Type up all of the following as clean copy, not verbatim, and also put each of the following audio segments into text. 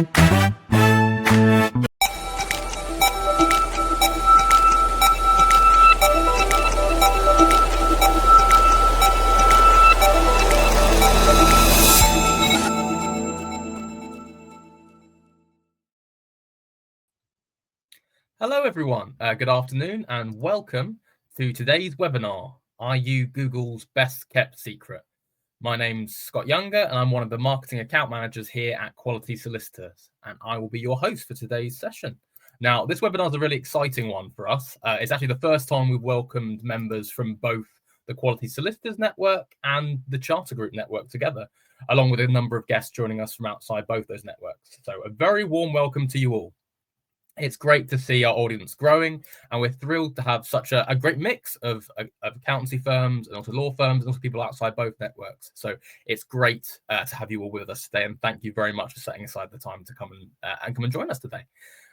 Hello everyone, good afternoon and welcome to today's webinar, Are You Google's Best Kept Secret? My name's Scott Younger and I'm one of the marketing account managers here at Quality Solicitors, and I will be your host for today's session. Now, this webinar is a really exciting one for us. It's actually the first time we've welcomed members from both the Quality Solicitors Network and the Charter Group Network together, along with a number of guests joining us from outside both those networks. So a very warm welcome to you all. It's great to see our audience growing, and we're thrilled to have such a great mix of accountancy firms and also law firms and also people outside both networks. So it's great to have you all with us today, and thank you very much for setting aside the time to come and join us today.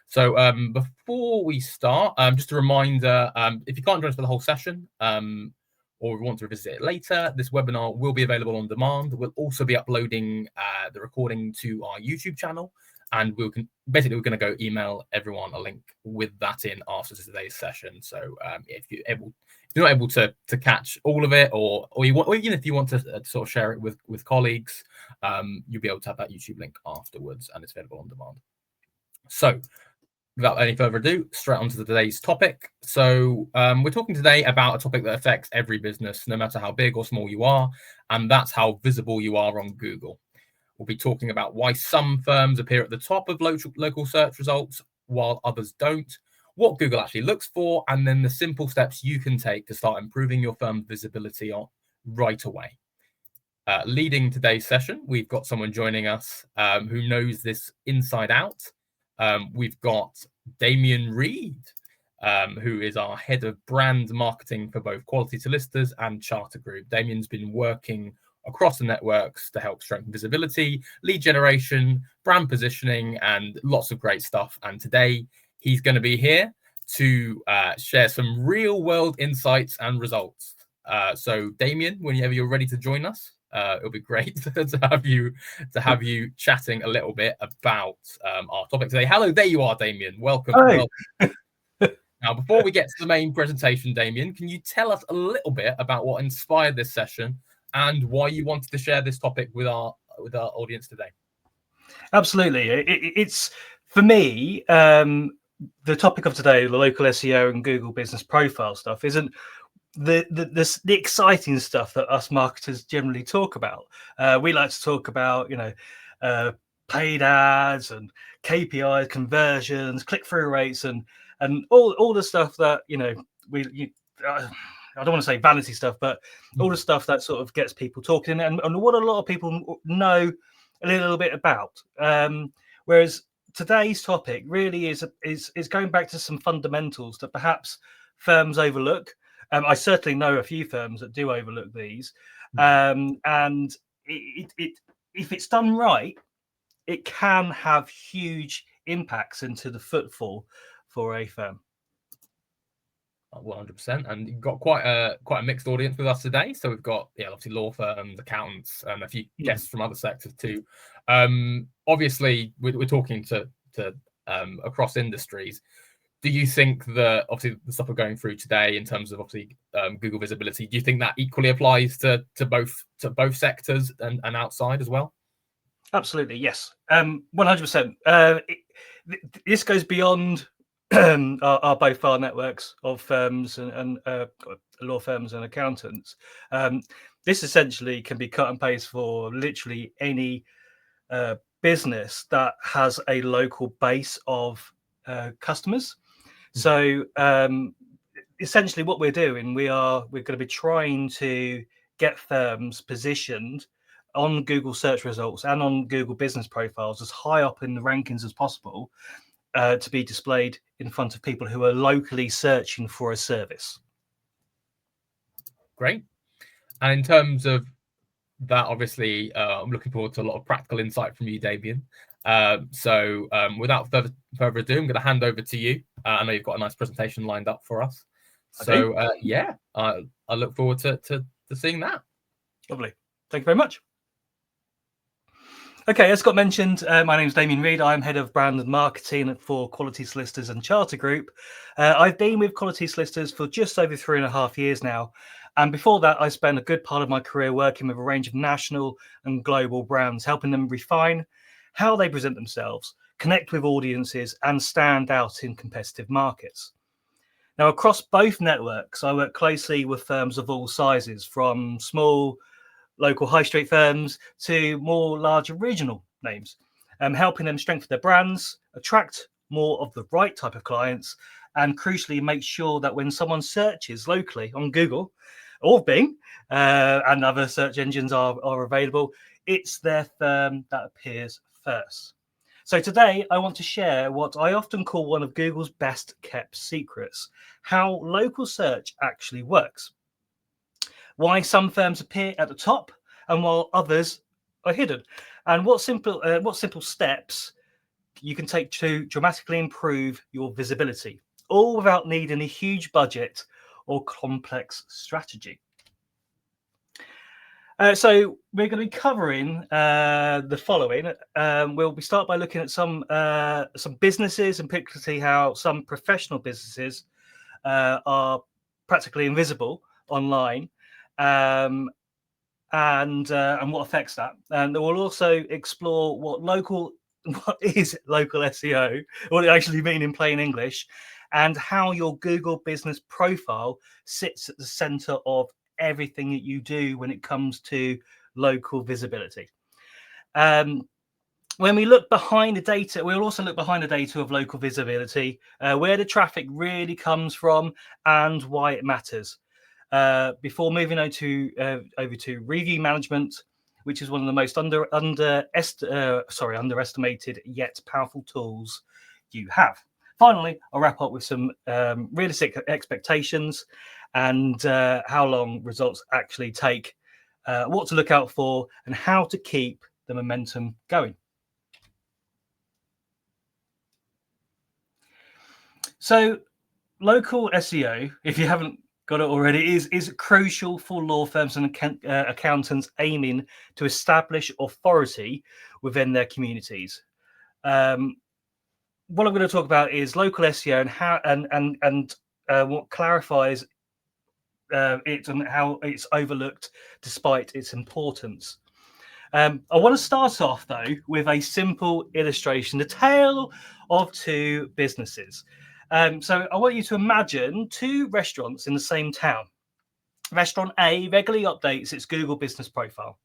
So before we start, just a reminder, if you can't join us for the whole session, or want to revisit it later, this webinar will be available on demand. We'll also be uploading the recording to our YouTube channel. And we're going to go email everyone a link with that in after today's session. So if you're not able to catch all of it, or even if you want to sort of share it with colleagues, you'll be able to have that YouTube link afterwards, and it's available on demand. So without any further ado, straight on to today's topic. So we're talking today about a topic that affects every business, no matter how big or small you are, and that's how visible you are on Google. We'll be talking about why some firms appear at the top of local search results while others don't, what Google actually looks for, and then the simple steps you can take to start improving your firm's visibility right away. Leading today's session, we've got someone joining us who knows this inside out. We've got Damian Reed, who is our head of brand marketing for both Quality Solicitors and Charter Group. Damian's been working across the networks to help strengthen visibility, lead generation, brand positioning, and lots of great stuff. And today he's going to be here to share some real world insights and results. So Damian, whenever you're ready to join us, it'll be great to have you chatting a little bit about our topic today. Hello, there you are, Damian. Welcome. Hi. Now, before we get to the main presentation, Damian, can you tell us a little bit about what inspired this session and why you wanted to share this topic with our audience today? Absolutely. It's for me, the topic of today, the local SEO and Google business profile stuff, isn't the exciting stuff that us marketers generally talk about. We like to talk about, paid ads and KPIs, conversions, click-through rates, and all the stuff that I don't want to say vanity stuff, but all the stuff that sort of gets people talking, and what a lot of people know a little bit about. Whereas today's topic really is going back to some fundamentals that perhaps firms overlook. I certainly know a few firms that do overlook these, and if it's done right, it can have huge impacts into the footfall for a firm. 100%, and you've got quite a mixed audience with us today. So we've got obviously law firms, accountants, and a few guests from other sectors too. Obviously, we're talking to across industries. Do you think that obviously the stuff we're going through today in terms of obviously Google visibility, do you think that equally applies to both sectors and outside as well? Absolutely, yes, 100%. This goes beyond both our networks of firms and law firms and accountants. This essentially can be cut and paste for literally any business that has a local base of customers. So essentially what we're doing, we're going to be trying to get firms positioned on Google search results and on Google business profiles as high up in the rankings as possible, to be displayed in front of people who are locally searching for a service. Great. And in terms of that, obviously, I'm looking forward to a lot of practical insight from you, Damian. So without further ado, I'm going to hand over to you. I know you've got a nice presentation lined up for us. So I look forward to seeing that. Lovely. Thank you very much. Okay, as Scott mentioned, my name is Damian Reed. I'm head of brand and marketing for Quality Solicitors and Charter Group. I've been with Quality Solicitors for just over 3.5 years now. And before that, I spent a good part of my career working with a range of national and global brands, helping them refine how they present themselves, connect with audiences, and stand out in competitive markets. Now, across both networks, I work closely with firms of all sizes, from small local high street firms to more larger regional names, helping them strengthen their brands, attract more of the right type of clients, and crucially make sure that when someone searches locally on Google or Bing and other search engines are available, it's their firm that appears first. So today I want to share what I often call one of Google's best kept secrets: how local search actually works, why some firms appear at the top and while others are hidden, and what simple steps you can take to dramatically improve your visibility, all without needing a huge budget or complex strategy. So we're going to be covering the following. We'll start by looking at some businesses, and particularly how some professional businesses are practically invisible online, and what affects that. And we'll also explore what is local SEO, what it actually means in plain English, and how your Google business profile sits at the center of everything that you do when it comes to local visibility. When we look behind the data, we'll also look behind the data of local visibility, where the traffic really comes from and why it matters. Before moving over to review management, which is one of the most underestimated yet powerful tools you have. Finally, I'll wrap up with some realistic expectations and how long results actually take, what to look out for, and how to keep the momentum going. So, local SEO, if you haven't got it already, is crucial for law firms and accountants aiming to establish authority within their communities. What I'm going to talk about is local SEO and how and what clarifies it and how it's overlooked despite its importance. I want to start off though with a simple illustration, the tale of two businesses. So I want you to imagine two restaurants in the same town. Restaurant A regularly updates its Google business profile.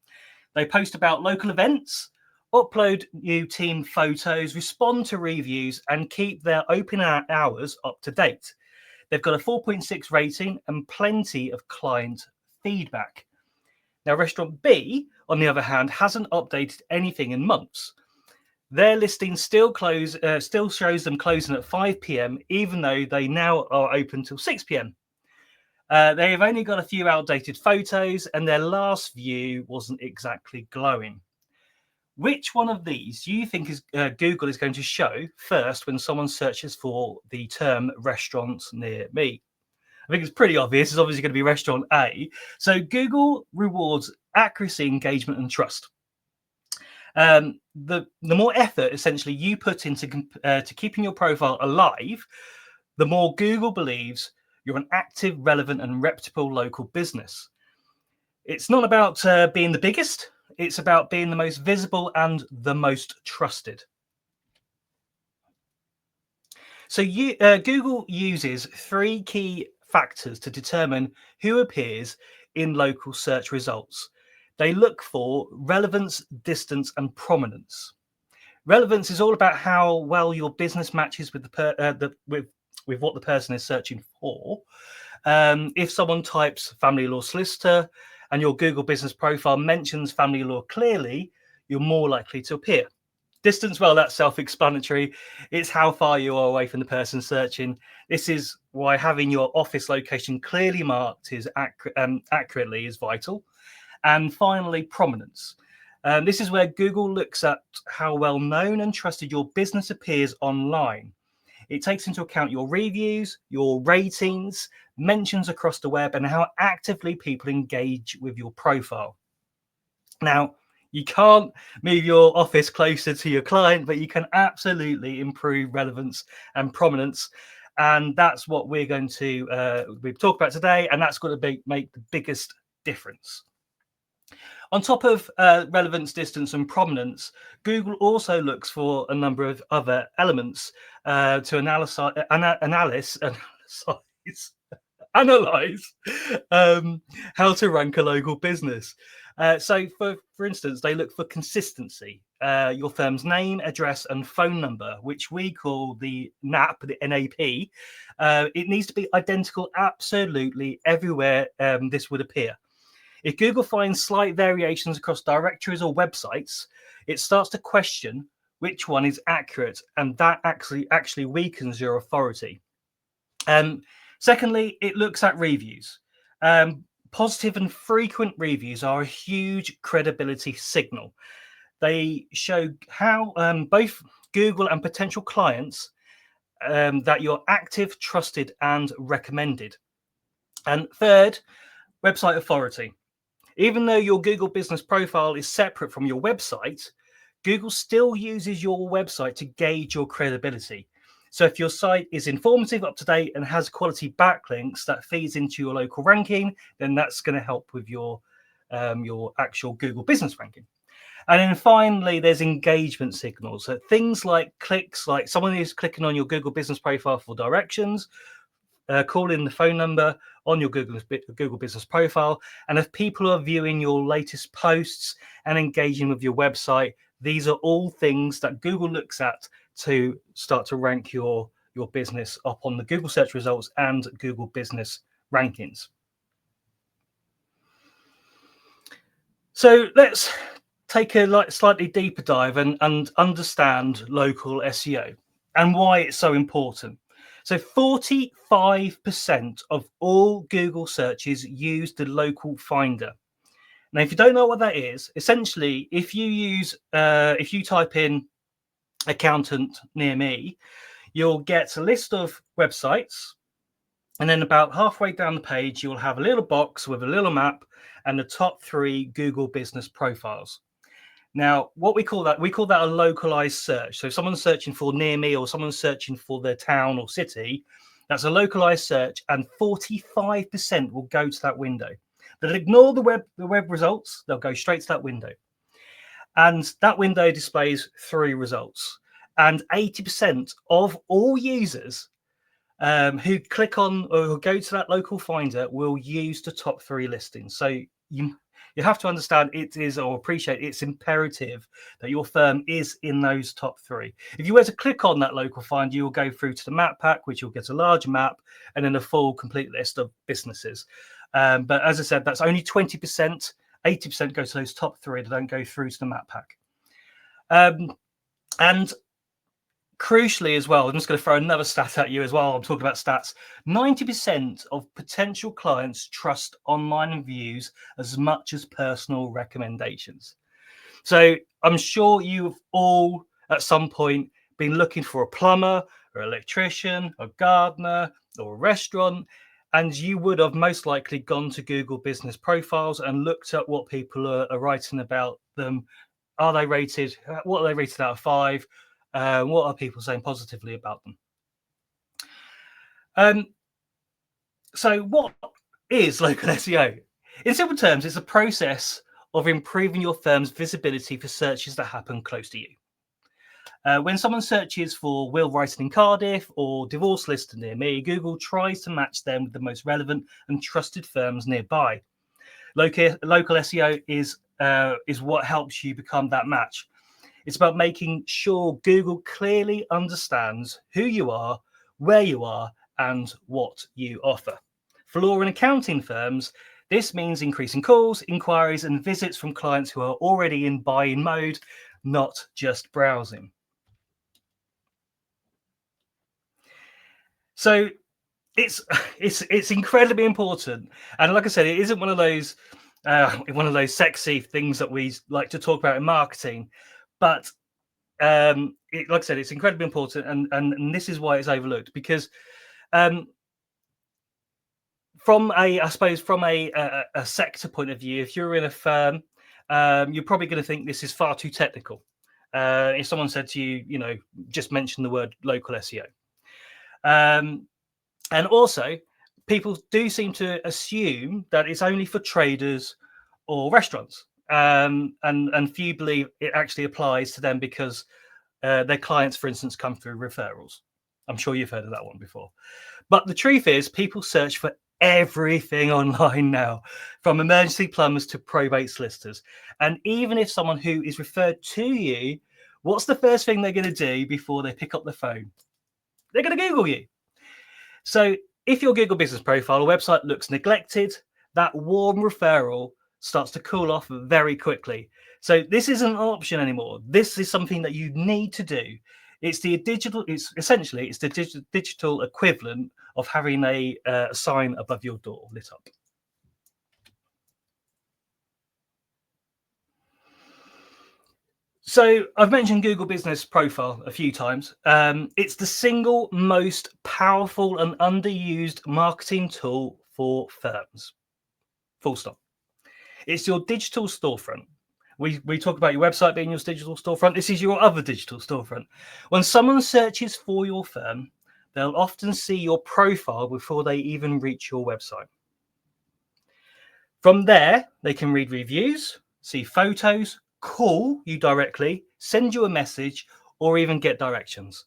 They post about local events, upload new team photos, respond to reviews, and keep their open hours up to date. They've got a 4.6 rating and plenty of client feedback. Now, Restaurant B, on the other hand, hasn't updated anything in months. Their listing still shows them closing at 5 p.m, even though they now are open till 6 p.m. They have only got a few outdated photos, and their last view wasn't exactly glowing. Which one of these do you think Google is going to show first when someone searches for the term restaurants near me? I think it's pretty obvious. It's obviously going to be Restaurant A. So Google rewards accuracy, engagement, and trust. The more effort essentially you put into to keeping your profile alive, the more Google believes you're an active, relevant, and reputable local business. It's not about being the biggest. It's about being the most visible and the most trusted. So Google uses three key factors to determine who appears in local search results. They look for relevance, distance, and prominence. Relevance is all about how well your business matches with with what the person is searching for. If someone types family law solicitor and your Google business profile mentions family law clearly, you're more likely to appear. Distance, well, that's self-explanatory. It's how far you are away from the person searching. This is why having your office location clearly marked accurately is vital. And finally, prominence. This is where Google looks at how well known and trusted your business appears online. It takes into account your reviews, your ratings, mentions across the web, and how actively people engage with your profile. Now, You can't move your office closer to your client, but you can absolutely improve relevance and prominence. And that's what we're going to we talk about today, and that's going to make the biggest difference. On top of relevance, distance, and prominence, Google also looks for a number of other elements to analyze how to rank a local business. So, for instance, they look for consistency. Your firm's name, address, and phone number, which we call the NAP, the NAP. It needs to be identical absolutely everywhere this would appear. If Google finds slight variations across directories or websites, it starts to question which one is accurate, and that actually weakens your authority. Secondly, it looks at reviews. Positive and frequent reviews are a huge credibility signal. They show how both Google and potential clients that you're active, trusted, and recommended. And third, website authority. Even though your Google business profile is separate from your website, Google still uses your website to gauge your credibility. So if your site is informative, up to date, and has quality backlinks that feeds into your local ranking, then that's going to help with your actual Google business ranking. And then finally, there's engagement signals. So things like clicks, like someone who's clicking on your Google business profile for directions, call in the phone number on your Google business profile. And if people are viewing your latest posts and engaging with your website, these are all things that Google looks at to start to rank your business up on the Google search results and Google business rankings. So let's take a slightly deeper dive and understand local SEO and why it's so important. So 45% of all Google searches use the local finder. Now, if you don't know what that is, essentially, if you type in accountant near me, you'll get a list of websites, and then about halfway down the page, you'll have a little box with a little map and the top 3 Google business profiles. Now, what we call that a localized search. So if someone's searching for near me or someone's searching for their town or city, that's a localized search, and 45% will go to that window. They'll ignore the web results. They'll go straight to that window. And that window displays 3 results. And 80% of all users who click on or who go to that local finder will use the top 3 listings. So you have to understand it's imperative that your firm is in those top 3. If you were to click on that local finder, you will go through to the map pack, which you'll get a larger map and then a full complete list of businesses. But as I said, that's only 20%. 80% go to those top 3 that don't go through to the map pack. And crucially as well, I'm just going to throw another stat at you as well. I'm talking about stats. 90% of potential clients trust online reviews as much as personal recommendations. So I'm sure you've all at some point been looking for a plumber or electrician, a gardener or a restaurant, and you would have most likely gone to Google business profiles and looked at what people are writing about them. Are they rated? What are they rated out of 5? What are people saying positively about them? So what is local SEO? In simple terms, it's a process of improving your firm's visibility for searches that happen close to you. When someone searches for will writing in Cardiff or divorce lister near me, Google tries to match them with the most relevant and trusted firms nearby. Local SEO is what helps you become that match. It's about making sure Google clearly understands who you are, where you are, and what you offer. For law and accounting firms, this means increasing calls, inquiries, and visits from clients who are already in buying mode, not just browsing. So it's incredibly important, and like I said, it isn't one of those sexy things that we like to talk about in marketing, but like I said, it's incredibly important, and this is why it's overlooked, because from a sector point of view, if you're in a firm you're probably going to think this is far too technical. If someone said to you, just mention the word local SEO. And also, people do seem to assume that it's only for traders or restaurants. And few believe it actually applies to them because their clients, for instance, come through referrals. I'm sure you've heard of that one before. But the truth is, people search for everything online now, from emergency plumbers to probate solicitors. And even if someone who is referred to you, what's the first thing they're going to do before they pick up the phone? They're going to Google you. So if your Google business profile or website looks neglected, that warm referral starts to cool off very quickly. So this isn't an option anymore. This is something that you need to do. It's the digital equivalent of having a sign above your door lit up. So I've mentioned Google Business Profile a few times. It's the single most powerful and underused marketing tool for firms. Full stop. It's your digital storefront. We talk about your website being your digital storefront. This is your other digital storefront. When someone searches for your firm, they'll often see your profile before they even reach your website. From there, they can read reviews, see photos, call you directly, send you a message, or even get directions.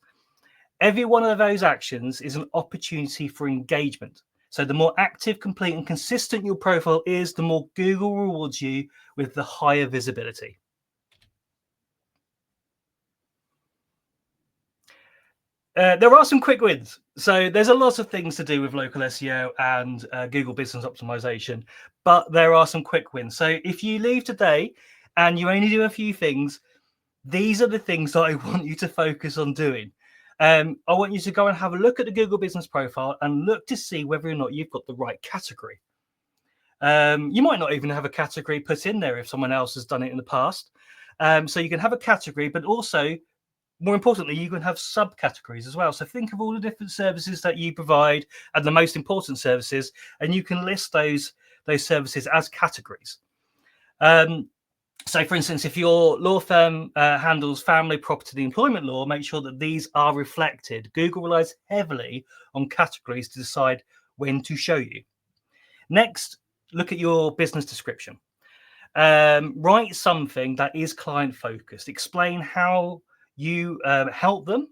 Every one of those actions is an opportunity for engagement. So the more active, complete, and consistent your profile is, the more Google rewards you with the higher visibility. There are some quick wins. So there's a lot of things to do with local SEO and Google Business Optimization, but there are some quick wins. So if you leave today and you only do a few things, these are the things that I want you to focus on doing. I want you to go and have a look at the Google Business Profile and look to see whether or not you've got the right category. You might not even have a category put in there if someone else has done it in the past. So you can have a category, but also, more importantly, you can have subcategories as well. So think of all the different services that you provide and the most important services, and you can list those services as categories. So, for instance, if your law firm handles family, property, and employment law, make sure that these are reflected. Google relies heavily on categories to decide when to show you. Next, look at your business description. Write something that is client-focused. Explain how you help them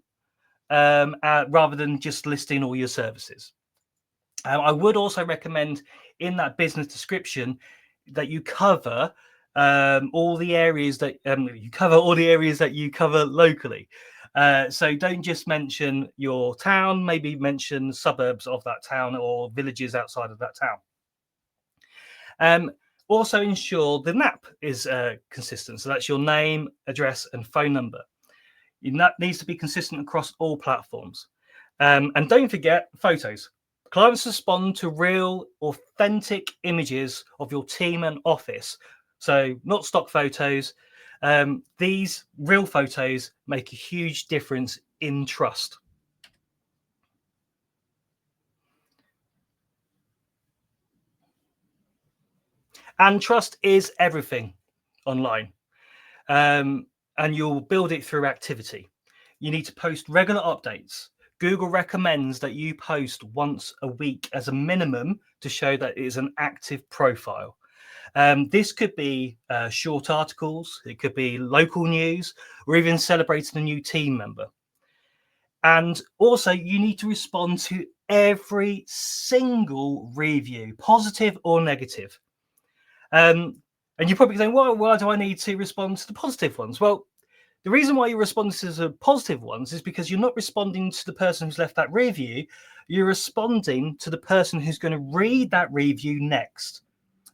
rather than just listing all your services. I would also recommend in that business description that you cover all the areas that you cover locally. So don't just mention your town, maybe mention suburbs of that town or villages outside of that town. Also ensure the NAP is consistent. So that's your name, address, and phone number. That needs to be consistent across all platforms. And don't forget photos. Clients respond to real, authentic images of your team and office. So not stock photos. These real photos make a huge difference in trust. And trust is everything online. And you'll build it through activity. You need to post regular updates. Google recommends that you post once a week as a minimum to show that it is an active profile. This could be short articles, it could be local news, or even celebrating a new team member. And also, you need to respond to every single review, positive or negative. And you're probably saying, well, why do I need to respond to the positive ones? Well, the reason why you respond to the positive ones is because you're not responding to the person who's left that review. You're responding to the person who's going to read that review next.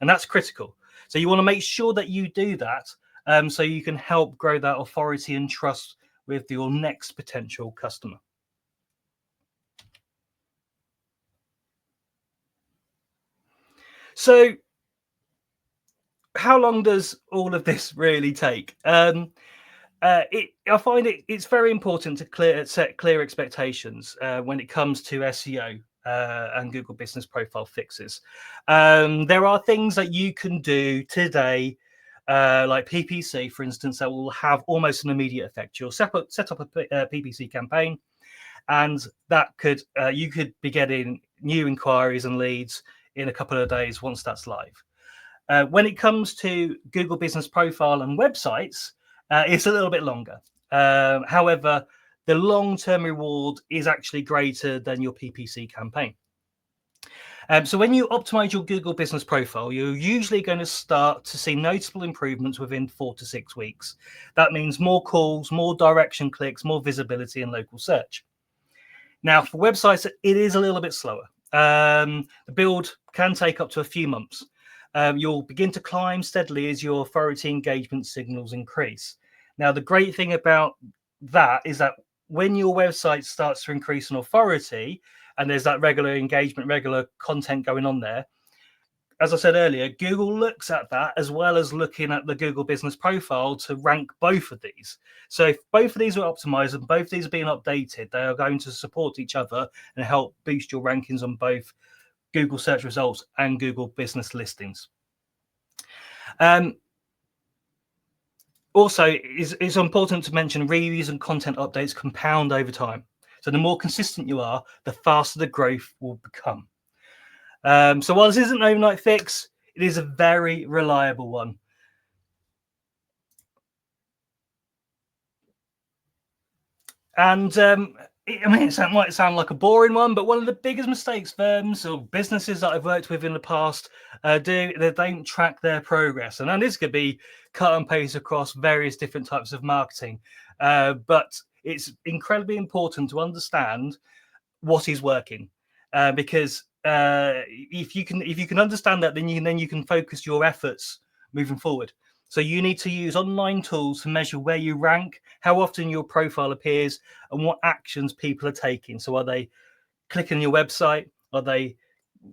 And that's critical. So you want to make sure that you do that so you can help grow that authority and trust with your next potential customer. So how long does all of this really take? I find it's very important to set clear expectations when it comes to SEO and Google Business Profile fixes. There are things that you can do today like PPC, for instance, that will have almost an immediate effect. You'll set up a PPC campaign, and that could you could be getting new inquiries and leads in a couple of days once that's live. When it comes to Google Business Profile and websites, it's a little bit longer. However, the long-term reward is actually greater than your PPC campaign. So when you optimize your Google Business Profile, you're usually going to start to see notable improvements within 4 to 6 weeks. That means more calls, more direction clicks, more visibility in local search. Now, for websites, it is a little bit slower. The build can take up to a few months. You'll begin to climb steadily as your authority engagement signals increase. Now, the great thing about that is that when your website starts to increase in authority and there's that regular engagement, regular content going on there, as I said earlier, Google looks at that as well as looking at the Google Business Profile to rank both of these. So if both of these are optimized and both of these are being updated, they are going to support each other and help boost your rankings on both Google search results and Google business listings. Also, it's important to mention reviews and content updates compound over time. So the more consistent you are, the faster the growth will become. So while this isn't an overnight fix, it is a very reliable one. And it might sound like a boring one, but one of the biggest mistakes firms or businesses that I've worked with in the past do, they don't track their progress. And this could be cut and paste across various different types of marketing. But it's incredibly important to understand what is working, because if you can understand that, then you can focus your efforts moving forward. So you need to use online tools to measure where you rank, how often your profile appears, and what actions people are taking. So are they clicking your website? Are they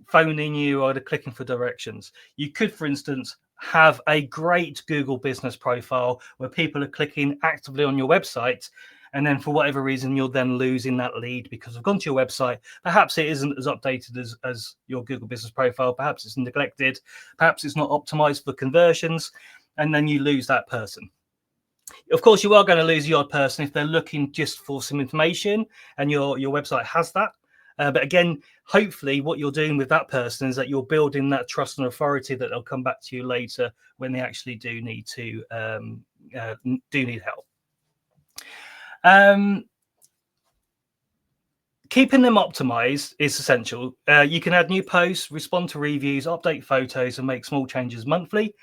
phoning you? Or are they clicking for directions? You could, for instance, have a great Google Business Profile where people are clicking actively on your website, and then for whatever reason, you're then losing that lead because they've gone to your website. Perhaps it isn't as updated as your Google Business Profile. Perhaps it's neglected. Perhaps it's not optimized for conversions. And then you lose that person. Of course, you are going to lose the odd person if they're looking just for some information and your website has that. But again, hopefully what you're doing with that person is that you're building that trust and authority that they'll come back to you later when they actually do need help. Keeping them optimized is essential. You can add new posts, respond to reviews, update photos, and make small changes monthly.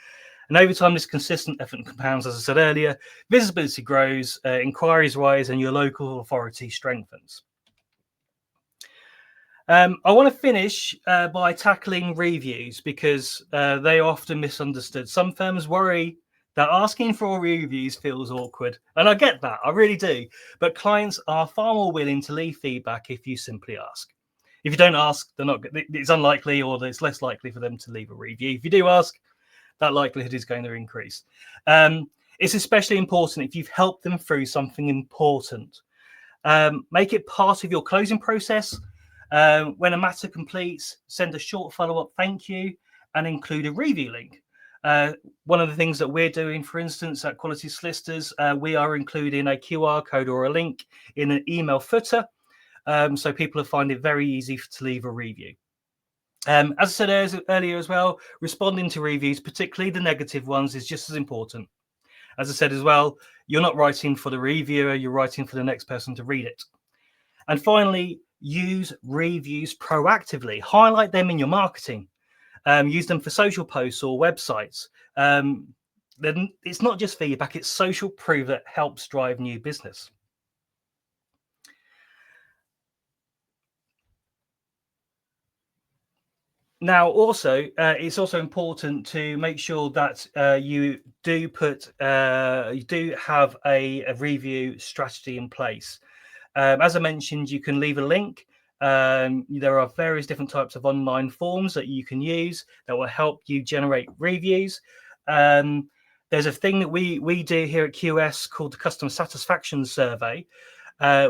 And over time, this consistent effort compounds, as I said earlier, visibility grows, inquiries rise, and your local authority strengthens. I want to finish by tackling reviews because they are often misunderstood. Some firms worry that asking for reviews feels awkward. And I get that, I really do. But clients are far more willing to leave feedback if you simply ask. If you don't ask, it's unlikely, or it's less likely for them to leave a review. If you do ask, that likelihood is going to increase. It's especially important if you've helped them through something important. Make it part of your closing process. When a matter completes, send a short follow-up thank you and include a review link. One of the things that we're doing, for instance, at Quality Solicitors, we are including a QR code or a link in an email footer, so people will find it very easy to leave a review. As I said earlier as well, responding to reviews, particularly the negative ones, is just as important. As I said as well, you're not writing for the reviewer, you're writing for the next person to read it. And finally, use reviews proactively. Highlight them in your marketing. Use them for social posts or websites. Then it's not just feedback, it's social proof that helps drive new business. Now, also, it's also important to make sure that you do have a review strategy in place. As I mentioned, you can leave a link. There are various different types of online forms that you can use that will help you generate reviews. There's a thing that we do here at QS called the Customer Satisfaction Survey,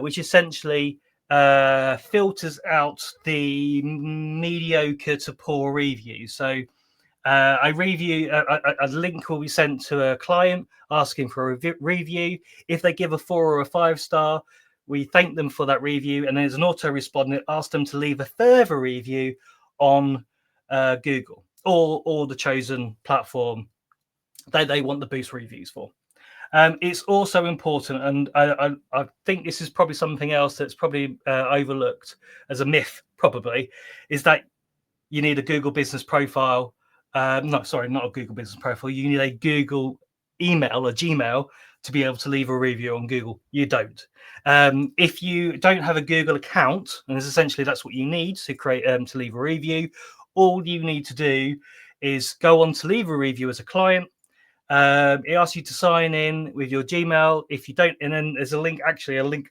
which essentially filters out the mediocre to poor reviews. So A link will be sent to a client asking for a review. If they give a 4 or a 5 star, we thank them for that review, and there's an autorespondent asks them to leave a further review on Google or the chosen platform that they want the boost reviews for. It's also important, and I think this is probably something else that's probably overlooked as a myth, probably, is that you need a Google business profile. Not a Google business profile. You need a Google email, a Gmail, to be able to leave a review on Google. You don't. If you don't have a Google account, and essentially that's what you need to create to leave a review, all you need to do is go on to leave a review as a client. It asks you to sign in with your Gmail. If you don't, and then there's a link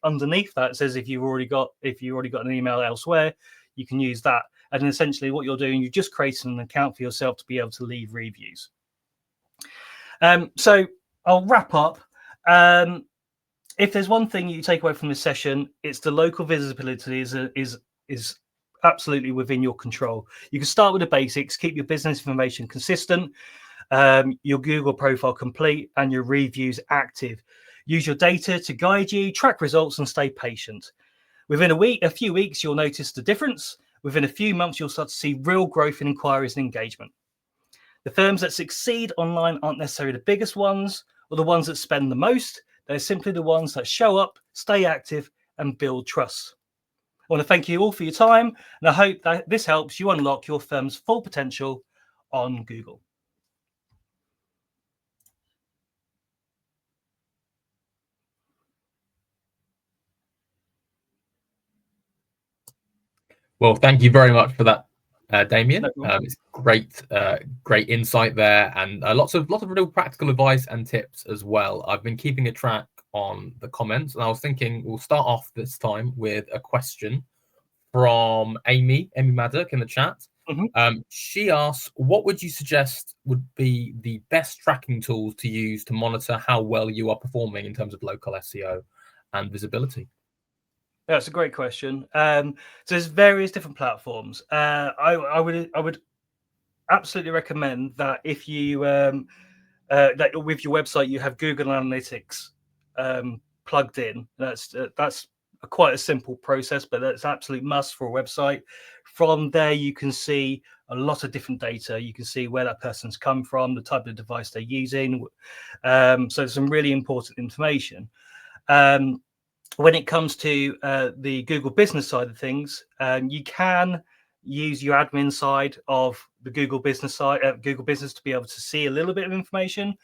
underneath that says if you've already got an email elsewhere, you can use that. And essentially what you're doing, you're just creating an account for yourself to be able to leave reviews. So I'll wrap up. If there's one thing you take away from this session, it's the local visibility is absolutely within your control. You can start with the basics, keep your business information consistent, your Google profile complete, and your reviews active. Use your data to guide you, track results, and stay patient. Within a few weeks, you'll notice the difference. Within a few months, you'll start to see real growth in inquiries and engagement. The firms that succeed online aren't necessarily the biggest ones or the ones that spend the most. They're simply the ones that show up, stay active, and build trust. I want to thank you all for your time, and I hope that this helps you unlock your firm's full potential on Google. Well, thank you very much for that, Damian. No It's great insight there, and lots of real practical advice and tips as well. I've been keeping a track on the comments, and I was thinking we'll start off this time with a question from Amy Maddock in the chat. She asks, what would you suggest would be the best tracking tools to use to monitor how well you are performing in terms of local SEO and visibility? That's a great question. So there's various different platforms. I would absolutely recommend that if you that with your website you have Google Analytics plugged in. That's quite a simple process, but that's absolute must for a website. From there, you can see a lot of different data. You can see where that person's come from, the type of device they're using. So some really important information. When it comes to the Google business side of things, you can use your admin side of the Google business to be able to see a little bit of information.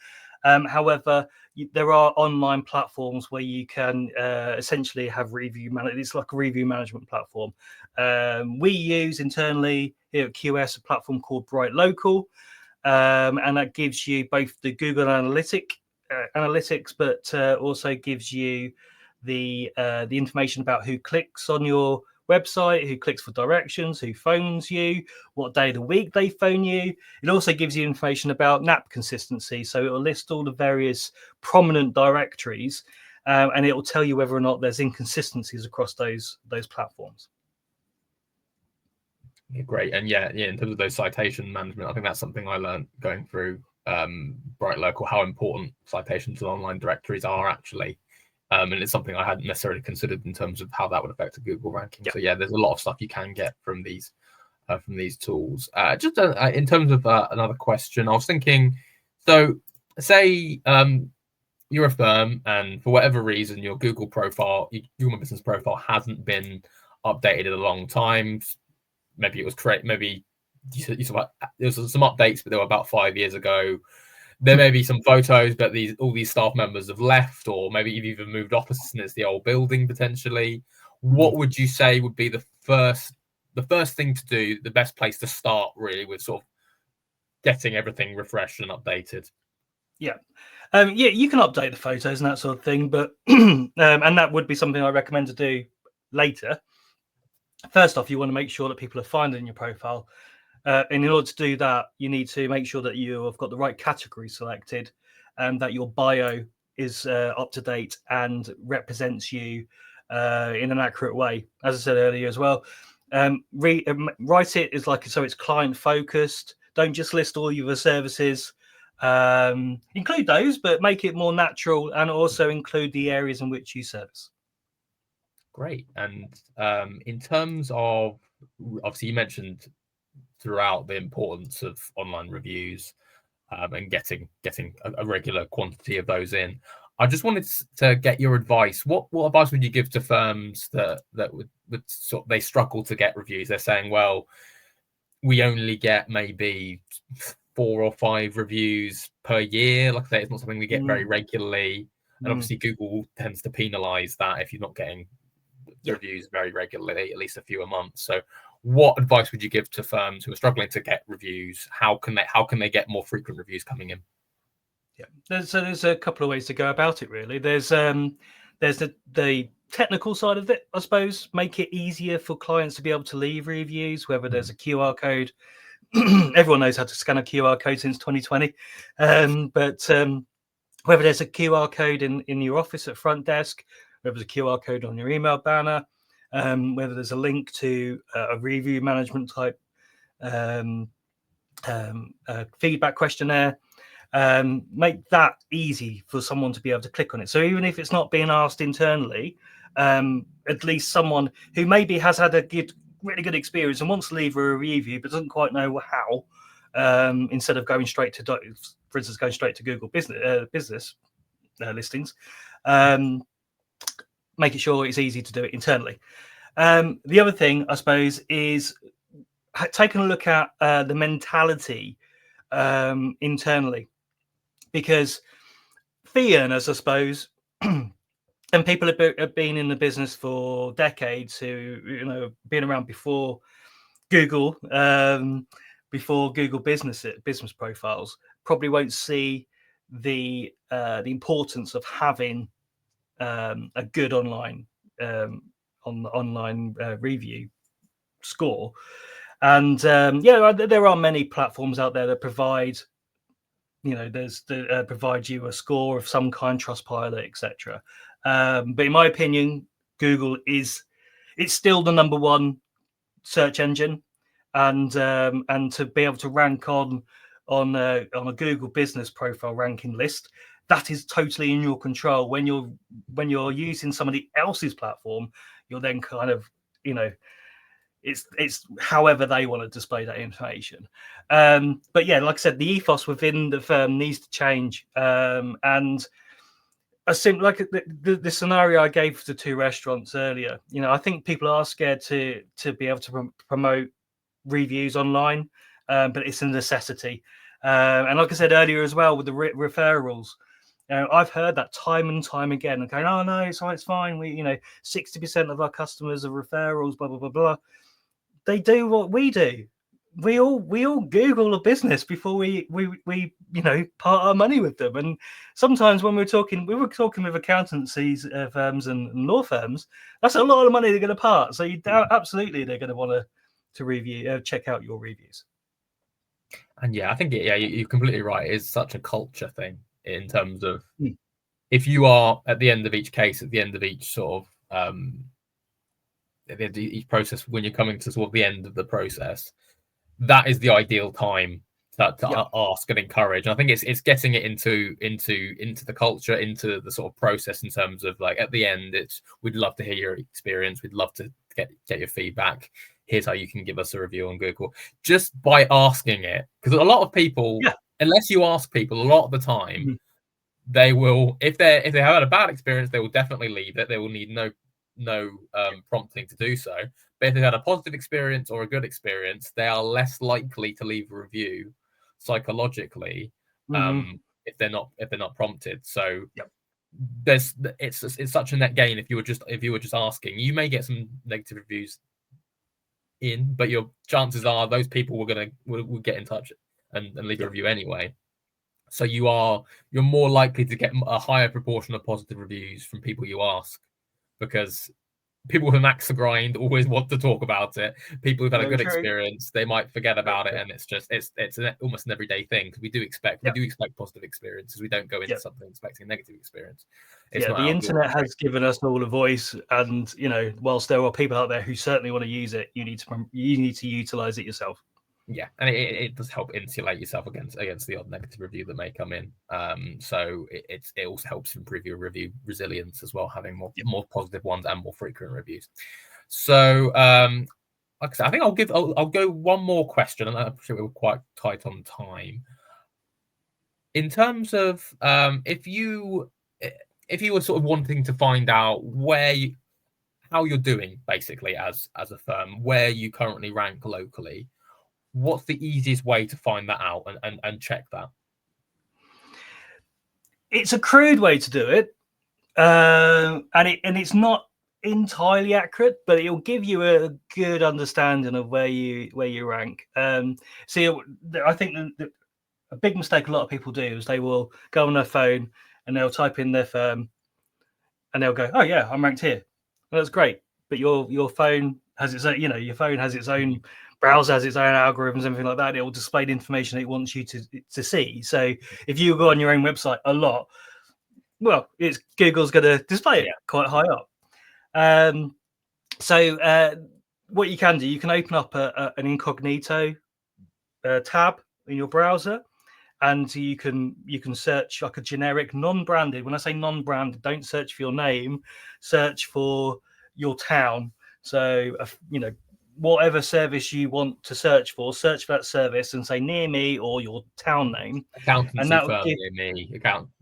However, there are online platforms where you can essentially have review management. It's like a review management platform. We use internally here at QS a platform called Bright Local, and that gives you both the Google analytics, but also gives you the information about who clicks on your website, who clicks for directions, who phones you, what day of the week they phone you. It also gives you information about NAP consistency. So it will list all the various prominent directories, and it will tell you whether or not there's inconsistencies across those platforms. Yeah, great. And yeah, in terms of those citation management, I think that's something I learned going through Bright Local, how important citations to online directories are actually. And it's something I hadn't necessarily considered in terms of how that would affect a Google ranking. Yep. So yeah, there's a lot of stuff you can get from these tools. Just in terms of another question, I was thinking, so say you're a firm and for whatever reason your Google profile, your Google business profile hasn't been updated in a long time. Maybe it was maybe you saw there was some updates, but they were about 5 years ago. There may be some photos, but all these staff members have left, or maybe you've even moved offices and it's the old building potentially. What would you say would be the first thing to do, the best place to start really with sort of getting everything refreshed and updated? Yeah, you can update the photos and that sort of thing, but and that would be something I recommend to do later. First off, you want to make sure that people are finding your profile. And in order to do that, you need to make sure that you have got the right category selected and that your bio is up to date and represents you in an accurate way. As I said earlier as well, write it as so it's client focused. Don't just list all your services. Include those, but make it more natural, and also include the areas in which you service. Great. And in terms of, obviously, you mentioned throughout the importance of online reviews and getting a regular quantity of those in. I just wanted to get your advice. What advice would you give to firms that would sort of, they struggle to get reviews? They're saying, well, we only get maybe 4 or 5 reviews per year. Like I say, it's not something we get very regularly. And obviously Google tends to penalize that if you're not getting reviews very regularly, at least a few a month. So what advice would you give to firms who are struggling to get reviews? How can they get more frequent reviews coming in? Yeah, there's a couple of ways to go about it, really. There's the technical side of it, I suppose. Make it easier for clients to be able to leave reviews, whether there's a QR code. Everyone knows how to scan a QR code since 2020, but whether there's a QR code in your office at front desk, whether there's a QR code on your email banner, whether there's a link to a review management type feedback questionnaire, make that easy for someone to be able to click on it. So even if it's not being asked internally, at least someone who maybe has had a really good experience and wants to leave a review but doesn't quite know how, instead of going straight to, for instance, going straight to Google business listings, making sure it's easy to do it internally. The other thing, I suppose, is taking a look at the mentality internally, because fee earners, I suppose, and people have been in the business for decades who been around before Google, before Google business profiles, probably won't see the importance of having a good online review score. And there are many platforms out there that provide provide you a score of some kind, Trustpilot, etc. But in my opinion, Google it's still the number one search engine, and to be able to rank on a Google business profile ranking list, that is totally in your control. When you're using somebody else's platform, you're then kind of, it's however they want to display that information. But yeah, like I said, the ethos within the firm needs to change. And I think, like the scenario I gave to 2 restaurants earlier, I think people are scared to be able to promote reviews online, but it's a necessity. And like I said earlier as well, with the referrals, I've heard that time and time again, and going, "Oh no, it's fine. We, 60% of our customers are referrals." Blah blah blah blah. They do what we do. We all Google a business before we part our money with them. And sometimes when we were talking with accountancies firms and law firms, that's a lot of money they're going to part. So absolutely they're going to want to review, check out your reviews. And yeah, I think you're completely right. It's such a culture thing in terms of if you are at the end of each case, at the end of each sort of each process, when you're coming to sort of the end of the process, that is the ideal time to ask and encourage. And I think it's getting it into the culture, into the sort of process, in terms of, like, at the end, we'd love to hear your experience, we'd love to get your feedback. Here's how you can give us a review on Google, just by asking it. Because a lot of people, unless you ask people, a lot of the time, they will, if they have had a bad experience, they will definitely leave it. They will need no prompting to do so. But if they've had a positive experience or a good experience, they are less likely to leave a review psychologically, if they're not prompted. So it's such a net gain if you were just asking. You may get some negative reviews in, but your chances are those people will get in touch and leave a review anyway. So you're more likely to get a higher proportion of positive reviews from people you ask, because people with an axe to grind always want to talk about it. People who've had a good experience, they might forget about it, and it's almost an everyday thing, because we do expect positive experiences. We don't go into something expecting a negative experience. The internet has given us all a voice, and whilst there are people out there who certainly want to use it, you need to utilize it yourself. Yeah, and it does help insulate yourself against the odd negative review that may come in. So it also helps improve your review resilience as well, having more positive ones and more frequent reviews. So like I said, I think I'll go one more question, and I appreciate we're quite tight on time. In terms of if you were sort of wanting to find out how you're doing basically as a firm, where you currently rank locally, what's the easiest way to find that out and check that? It's a crude way to do it, and it's not entirely accurate, but it'll give you a good understanding of where you rank. See, I think a big mistake a lot of people do is they will go on their phone and they'll type in their firm and they'll go, "Oh yeah, I'm ranked here." Well, that's great, but your phone has its own, your phone has its own browser, has its own algorithms, everything like that. It will display the information it wants you to see. So if you go on your own website a lot, well, Google's going to display it quite high up. So what you can do, you can open up an incognito tab in your browser, and you can search like a generic non-branded. When I say non-branded, don't search for your name, search for your town. So whatever service you want to search for that service and say near me or your town name. Accountancy and that firm near me,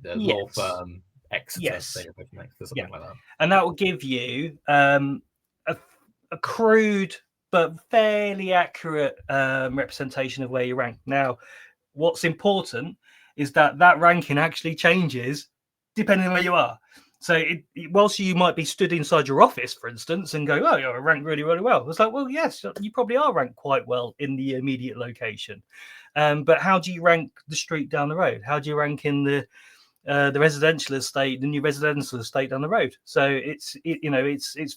law firm Exeter, something like that. And that will give you a crude but fairly accurate representation of where you rank. Now, what's important is that ranking actually changes depending on where you are. So whilst you might be stood inside your office, for instance, and go, "Oh, you're ranked really, really well," it's like, well, yes, you probably are ranked quite well in the immediate location. But how do you rank the street down the road? How do you rank in the residential estate, the new residential estate down the road? So it's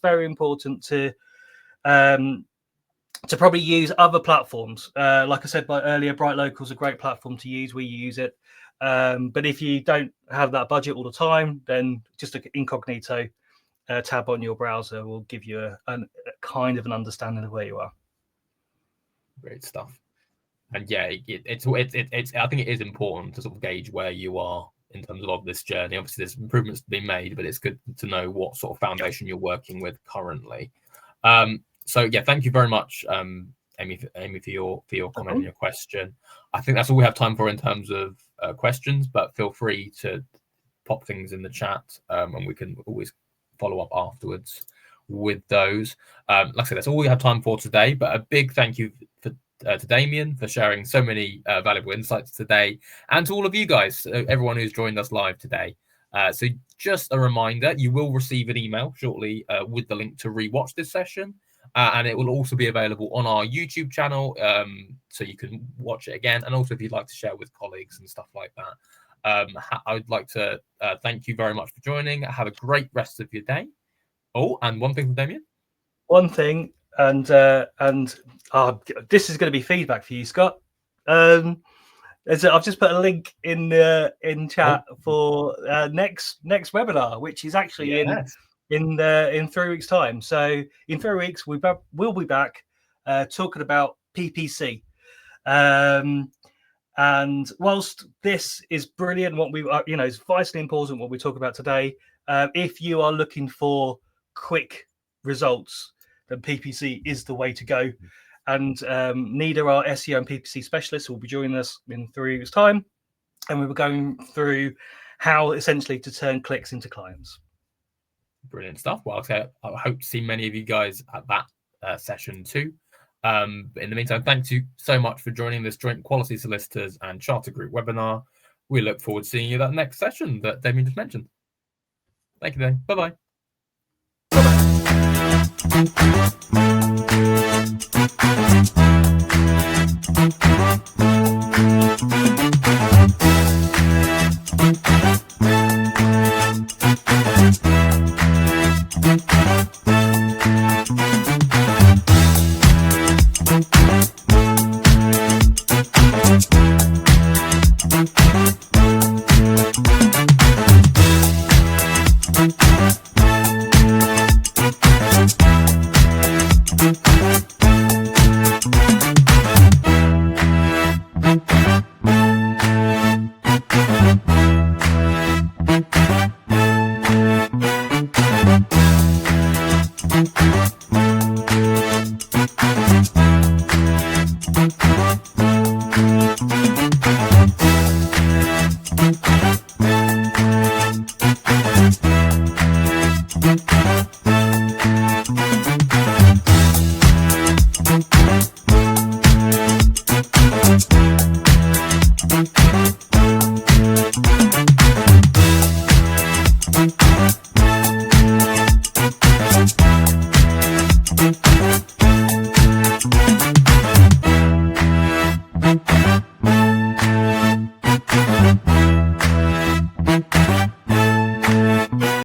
very important to probably use other platforms. Like I said earlier, Bright Local is a great platform to use. We use it. But if you don't have that budget all the time, then just an incognito tab on your browser will give you a kind of an understanding of where you are. Great stuff. And yeah, it's I think it is important to sort of gauge where you are in terms of this journey. Obviously, there's improvements to be made, but it's good to know what sort of foundation you're working with currently. So yeah, thank you very much, Amy, for your comment and your question. I think that's all we have time for in terms of questions, but feel free to pop things in the chat, and we can always follow up afterwards with those. Like I said, that's all we have time for today, but a big thank you to Damian for sharing so many valuable insights today, and to all of you guys, everyone who's joined us live today. So just a reminder, you will receive an email shortly with the link to rewatch this session. And it will also be available on our YouTube channel, so you can watch it again. And also, if you'd like to share with colleagues and stuff like that, I would like to thank you very much for joining. Have a great rest of your day. Oh, and one thing from Damian. One thing, and this is going to be feedback for you, Scott. I've just put a link in chat for next webinar, which is actually in 3 weeks' time. So in 3 weeks, we'll be back talking about PPC. And whilst this is brilliant, what we it's vitally important what we talk about today. If you are looking for quick results, then PPC is the way to go. And neither our SEO and PPC specialists will be joining us in 3 weeks' time, and we were going through how essentially to turn clicks into clients. Brilliant stuff. Well, I hope to see many of you guys at that session too. But in the meantime, thank you so much for joining this joint Quality Solicitors and Charter Group webinar. We look forward to seeing you at that next session that Damian just mentioned. Thank you, then. Bye-bye.